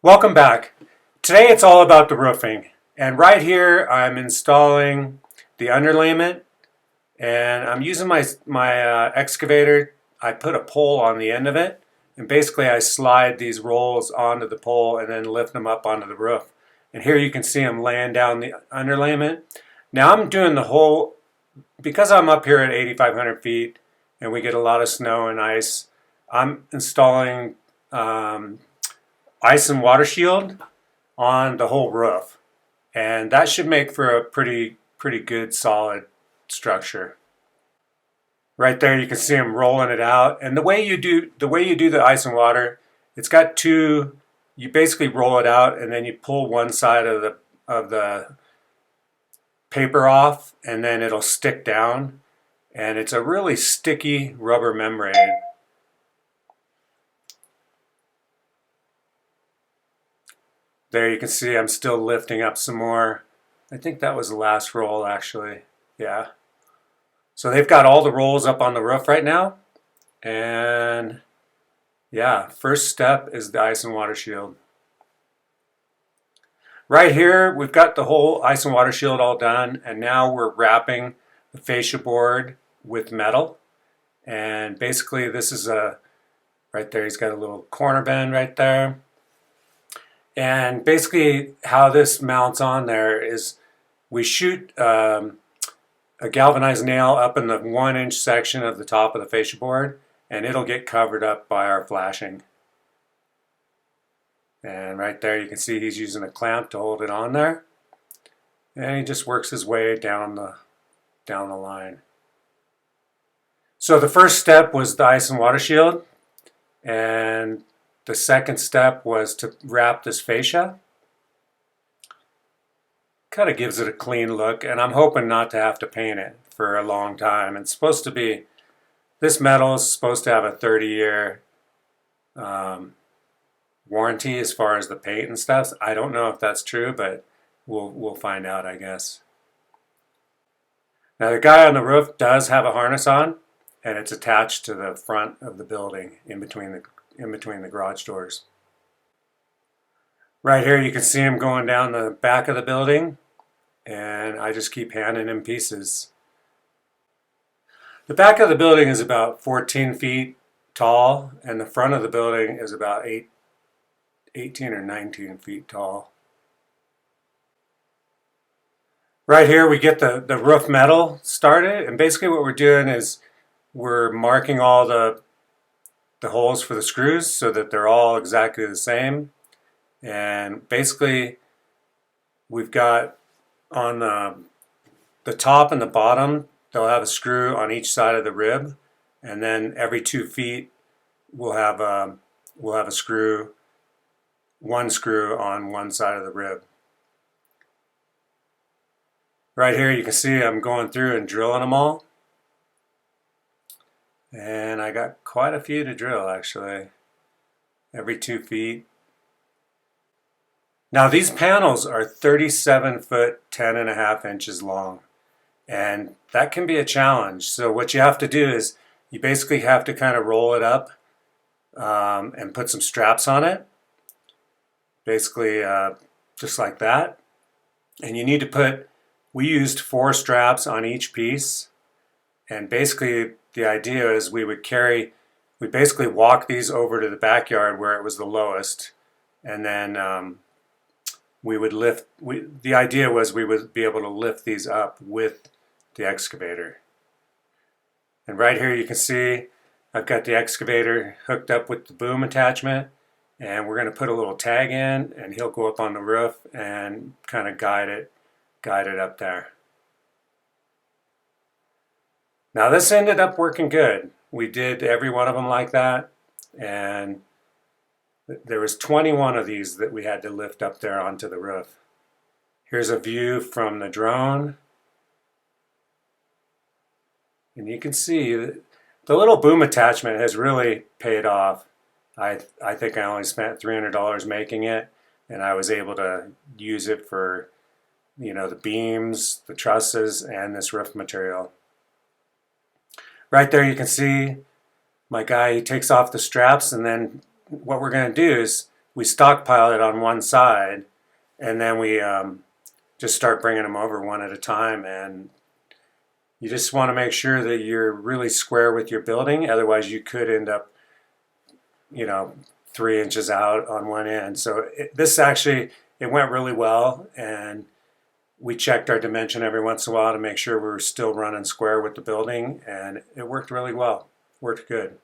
Welcome back. Today it's all about the roofing, and right here I'm installing the underlayment, and I'm using my excavator. I put a pole on the end of it, and basically I slide these rolls onto the pole and then lift them up onto the roof. And here you can see I'm laying down the underlayment. Now I'm doing the whole, because I'm up here at 8,500 feet and we get a lot of snow and ice, I'm installing ice and water shield on the whole roof, and that should make for a pretty good solid structure. Right there you can see them rolling it out, and the way you do the ice and water, it's got two. You basically roll it out and then you pull one side of the paper off, and then it'll stick down, and it's a really sticky rubber membrane. There you can see I'm still lifting up some more. I think that was the last roll actually. Yeah. So they've got all the rolls up on the roof right now. And yeah, first step is the ice and water shield. Right here, we've got the whole ice and water shield all done. And now we're wrapping the fascia board with metal. And basically this is right there, he's got a little corner bend right there. And basically how this mounts on there is we shoot a galvanized nail up in the 1-inch section of the top of the fascia board, and it'll get covered up by our flashing. And right there you can see he's using a clamp to hold it on there. And he just works his way down the line. So the first step was the ice and water shield, and the second step was to wrap this fascia. Kind of gives it a clean look, and I'm hoping not to have to paint it for a long time. It's supposed to be, this metal is supposed to have a 30-year warranty as far as the paint and stuff. I don't know if that's true, but we'll find out, I guess. Now the guy on the roof does have a harness on, and it's attached to the front of the building in between the garage doors. Right here you can see him going down the back of the building, and I just keep handing him pieces. The back of the building is about 14 feet tall, and the front of the building is about 18 or 19 feet tall. Right here we get the roof metal started, and basically what we're doing is we're marking all the holes for the screws so that they're all exactly the same. And basically we've got on the top and the bottom, they'll have a screw on each side of the rib, and then every 2 feet we'll have a screw, one screw on one side of the rib. Right here you can see I'm going through and drilling them all. And I got quite a few to drill actually, every 2 feet. Now these panels are 37 foot 10.5 inches long, and that can be a challenge. So what you have to do is you basically have to kind of roll it up and put some straps on it, basically just like that. And you need to put, we used 4 straps on each piece, and basically the idea is we basically walk these over to the backyard where it was the lowest, and then we would lift, the idea was we would be able to lift these up with the excavator. And right here you can see I've got the excavator hooked up with the boom attachment, and we're going to put a little tag in, and he'll go up on the roof and kind of guide it up there. Now this ended up working good. We did every one of them like that, and there was 21 of these that we had to lift up there onto the roof. Here's a view from the drone, and you can see that the little boom attachment has really paid off. I think I only spent $300 making it, and I was able to use it for, you know, the beams, the trusses, and this roof material. Right there you can see my guy, he takes off the straps, and then what we're going to do is we stockpile it on one side, and then we just start bringing them over one at a time. And you just want to make sure that you're really square with your building. Otherwise, you could end up, 3 inches out on one end. So this actually, it went really well, and we checked our dimension every once in a while to make sure we were still running square with the building, and it worked really well. Worked good.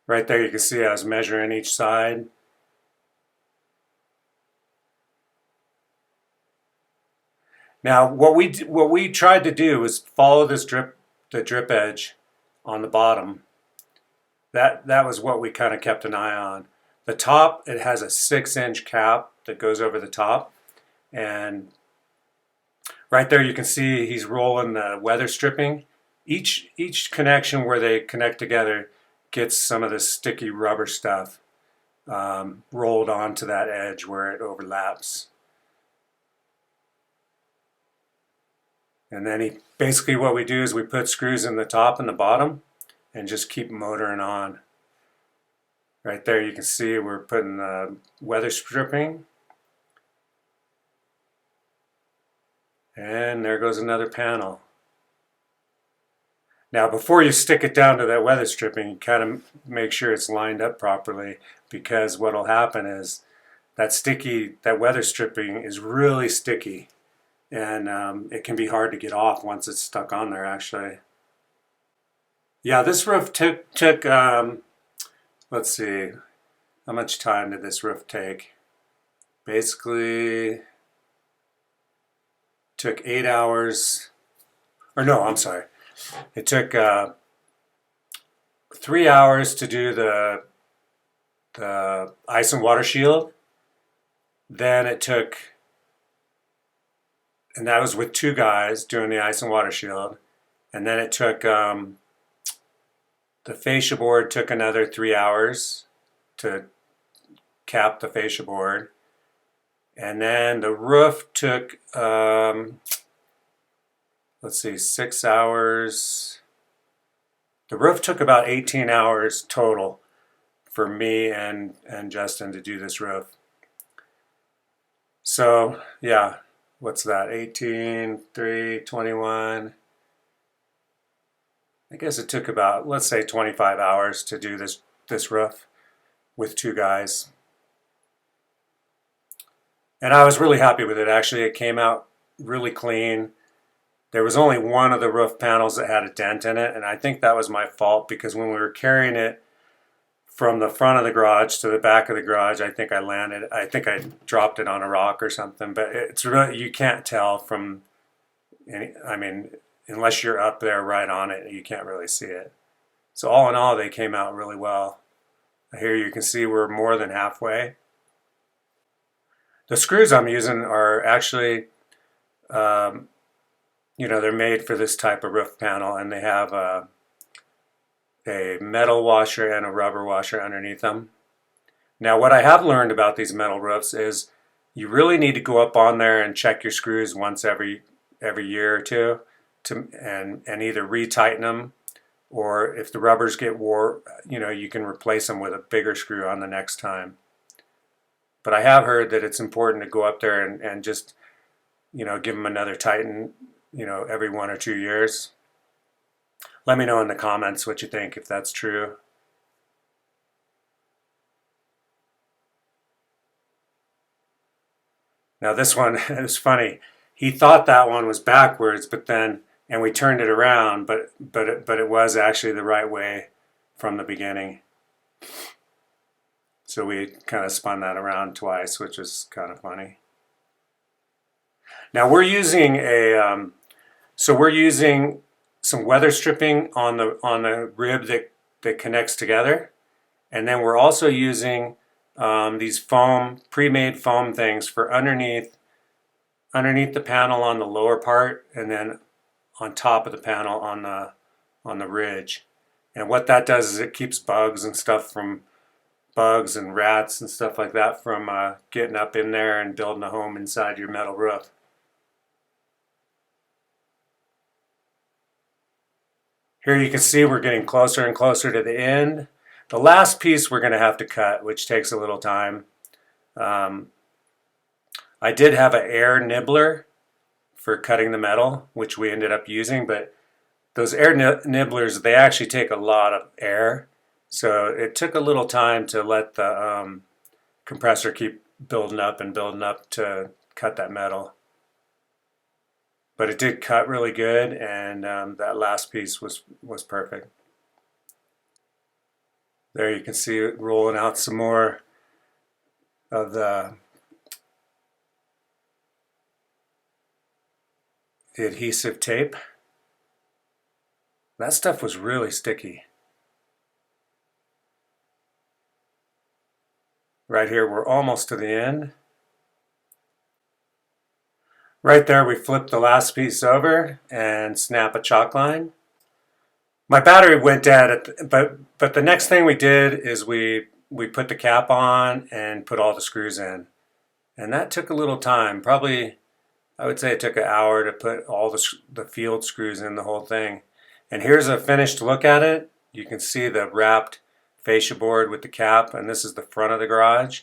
Right there you can see I was measuring each side. Now what we tried to do was follow this the drip edge on the bottom. That was what we kind of kept an eye on. The top, it has a 6-inch cap that goes over the top, and right there you can see he's rolling the weather stripping. Each connection where they connect together gets some of this sticky rubber stuff rolled onto that edge where it overlaps. And then basically what we do is we put screws in the top and the bottom and just keep motoring on. Right there you can see we're putting the weather stripping. And there goes another panel. Now before you stick it down to that weather stripping, you kind of make sure it's lined up properly, because what will happen is that weather stripping is really sticky, and it can be hard to get off once it's stuck on there actually. Yeah, this roof took let's see, how much time did this roof take? Basically took 8 hours, or no, I'm sorry. It took 3 hours to do the ice and water shield. Then it took, and that was with 2 guys doing the ice and water shield. And then it took, the fascia board took another 3 hours to cap the fascia board. And then the roof took, let's see, 6 hours. The roof took about 18 hours total for me and Justin to do this roof. So yeah, what's that? 18, 3, 21. I guess it took about, let's say, 25 hours to do this roof with 2 guys. And I was really happy with it. Actually, it came out really clean. There was only one of the roof panels that had a dent in it, and I think that was my fault, because when we were carrying it from the front of the garage to the back of the garage, I think I dropped it on a rock or something, but it's really, you can't tell from I mean, unless you're up there right on it, you can't really see it. So all in all, they came out really well. Here you can see we're more than halfway. The screws I'm using are actually, they're made for this type of roof panel, and they have a metal washer and a rubber washer underneath them. Now what I have learned about these metal roofs is you really need to go up on there and check your screws once every year or two and either retighten them, or if the rubbers get wore, you can replace them with a bigger screw on the next time. But I have heard that it's important to go up there and just, give them another tighten, every 1 or 2 years. Let me know in the comments what you think, if that's true. Now this one is funny. He thought that one was backwards, and we turned it around, but it was actually the right way from the beginning. So we kind of spun that around twice, which is kind of funny. Now we're using some weather stripping on the rib that connects together, and then we're also using these pre-made foam things for underneath the panel on the lower part, and then on top of the panel on the ridge. And what that does is it keeps bugs and rats and stuff like that from getting up in there and building a home inside your metal roof. Here you can see we're getting closer and closer to the end. The last piece we're going to have to cut, which takes a little time. I did have an air nibbler for cutting the metal, which we ended up using, but those air nibblers, they actually take a lot of air. So it took a little time to let the compressor keep building up and building up to cut that metal. But it did cut really good, and that last piece was perfect. There you can see it rolling out some more of the adhesive tape. That stuff was really sticky. Right here, we're almost to the end. Right there, we flip the last piece over and snap a chalk line. My battery went dead, but the next thing we did is we put the cap on and put all the screws in. And that took a little time. Probably, I would say it took an hour to put all the field screws in the whole thing. And here's a finished look at it. You can see the wrapped fascia board with the cap, and this is the front of the garage.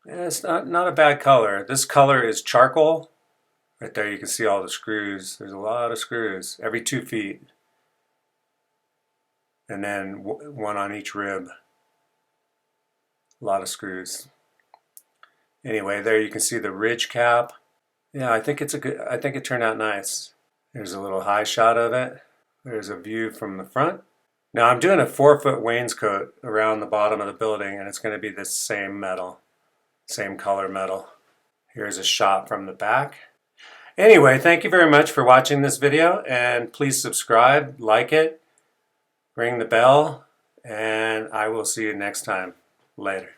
Yeah, it's not a bad color. This color is charcoal. Right there you can see all the screws. There's a lot of screws, every 2 feet. And then one on each rib. A lot of screws. Anyway, there you can see the ridge cap. Yeah, I think it turned out nice. There's a little high shot of it. There's a view from the front. Now I'm doing a 4-foot wainscot around the bottom of the building, and it's going to be this same metal. Same color metal. Here's a shot from the back. Anyway, thank you very much for watching this video, and please subscribe, like it, ring the bell, and I will see you next time. Later.